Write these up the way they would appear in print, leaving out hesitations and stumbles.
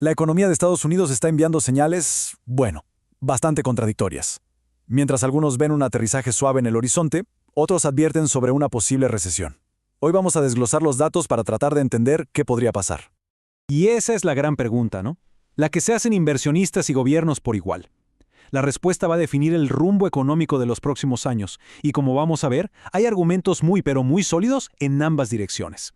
La economía de Estados Unidos está enviando señales, bueno, bastante contradictorias. Mientras algunos ven un aterrizaje suave en el horizonte, otros advierten sobre una posible recesión. Hoy vamos a desglosar los datos para tratar de entender qué podría pasar. Y esa es la gran pregunta, ¿no? La que se hacen inversionistas y gobiernos por igual. La respuesta va a definir el rumbo económico de los próximos años, y como vamos a ver, hay argumentos muy pero muy sólidos en ambas direcciones.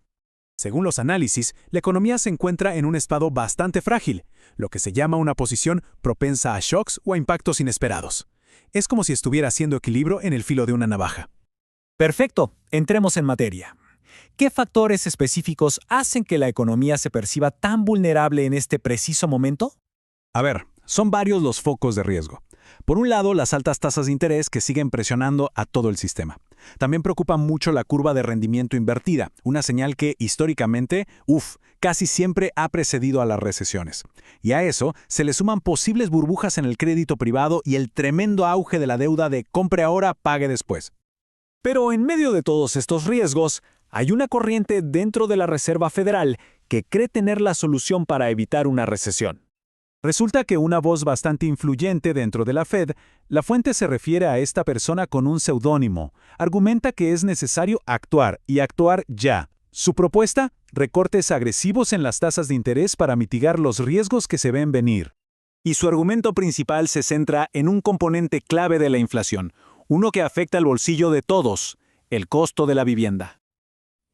Según los análisis, la economía se encuentra en un estado bastante frágil, lo que se llama una posición propensa a shocks o a impactos inesperados. Es como si estuviera haciendo equilibrio en el filo de una navaja. Perfecto, entremos en materia. ¿Qué factores específicos hacen que la economía se perciba tan vulnerable en este preciso momento? A ver, son varios los focos de riesgo. Por un lado, las altas tasas de interés que siguen presionando a todo el sistema. También preocupa mucho la curva de rendimiento invertida, una señal que, históricamente, casi siempre ha precedido a las recesiones. Y a eso se le suman posibles burbujas en el crédito privado y el tremendo auge de la deuda de compre ahora, pague después. Pero en medio de todos estos riesgos, hay una corriente dentro de la Reserva Federal que cree tener la solución para evitar una recesión. Resulta que una voz bastante influyente dentro de la Fed, la fuente se refiere a esta persona con un seudónimo, argumenta que es necesario actuar y actuar ya. Su propuesta, recortes agresivos en las tasas de interés para mitigar los riesgos que se ven venir. Y su argumento principal se centra en un componente clave de la inflación, uno que afecta al bolsillo de todos, el costo de la vivienda.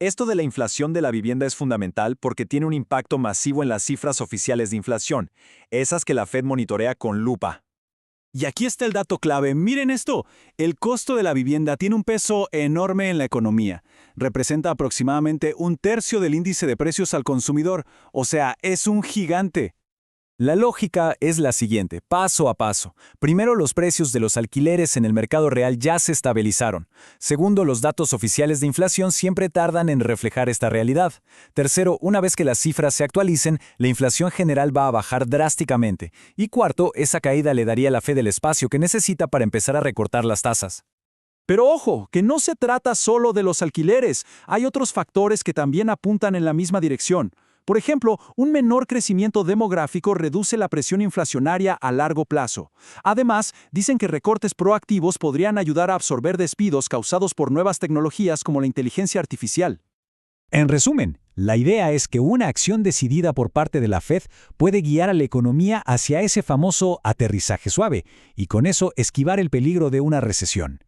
Esto de la inflación de la vivienda es fundamental porque tiene un impacto masivo en las cifras oficiales de inflación, esas que la Fed monitorea con lupa. Y aquí está el dato clave, miren esto, el costo de la vivienda tiene un peso enorme en la economía. Representa aproximadamente un tercio del índice de precios al consumidor, o sea, es un gigante. La lógica es la siguiente, paso a paso. Primero, los precios de los alquileres en el mercado real ya se estabilizaron. Segundo, los datos oficiales de inflación siempre tardan en reflejar esta realidad. Tercero, una vez que las cifras se actualicen, la inflación general va a bajar drásticamente. Y cuarto, esa caída le daría a la Fed el espacio que necesita para empezar a recortar las tasas. Pero ojo, que no se trata solo de los alquileres, hay otros factores que también apuntan en la misma dirección. Por ejemplo, un menor crecimiento demográfico reduce la presión inflacionaria a largo plazo. Además, dicen que recortes proactivos podrían ayudar a absorber despidos causados por nuevas tecnologías como la inteligencia artificial. En resumen, la idea es que una acción decidida por parte de la Fed puede guiar a la economía hacia ese famoso aterrizaje suave y con eso esquivar el peligro de una recesión.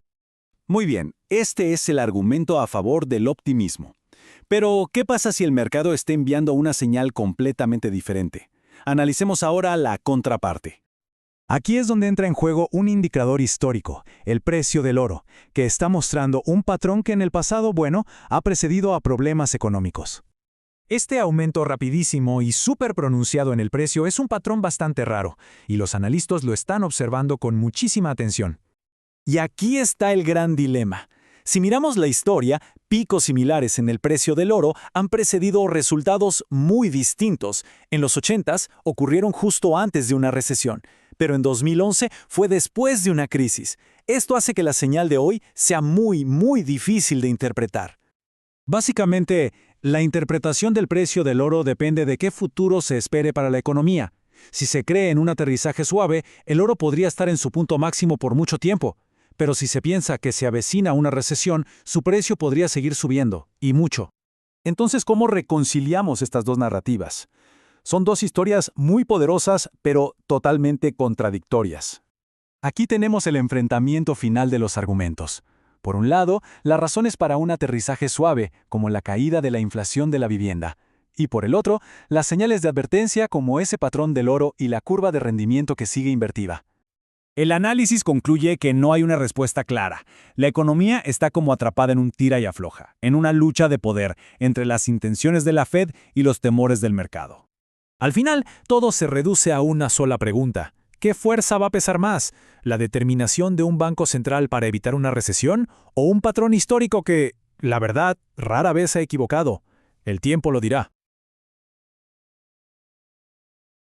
Muy bien, este es el argumento a favor del optimismo. Pero, ¿qué pasa si el mercado está enviando una señal completamente diferente? Analicemos ahora la contraparte. Aquí es donde entra en juego un indicador histórico, el precio del oro, que está mostrando un patrón que en el pasado, ha precedido a problemas económicos. Este aumento rapidísimo y súper pronunciado en el precio es un patrón bastante raro, y los analistas lo están observando con muchísima atención. Y aquí está el gran dilema. Si miramos la historia, picos similares en el precio del oro han precedido resultados muy distintos. En los 80s ocurrieron justo antes de una recesión, pero en 2011 fue después de una crisis. Esto hace que la señal de hoy sea muy difícil de interpretar. Básicamente, la interpretación del precio del oro depende de qué futuro se espere para la economía. Si se cree en un aterrizaje suave, el oro podría estar en su punto máximo por mucho tiempo. Pero si se piensa que se avecina una recesión, su precio podría seguir subiendo, y mucho. Entonces, ¿cómo reconciliamos estas dos narrativas? Son dos historias muy poderosas, pero totalmente contradictorias. Aquí tenemos el enfrentamiento final de los argumentos. Por un lado, las razones para un aterrizaje suave, como la caída de la inflación de la vivienda. Y por el otro, las señales de advertencia como ese patrón del oro y la curva de rendimiento que sigue invertida. El análisis concluye que no hay una respuesta clara. La economía está como atrapada en un tira y afloja, en una lucha de poder entre las intenciones de la Fed y los temores del mercado. Al final, todo se reduce a una sola pregunta. ¿Qué fuerza va a pesar más? ¿La determinación de un banco central para evitar una recesión o un patrón histórico que, la verdad, rara vez se ha equivocado? El tiempo lo dirá.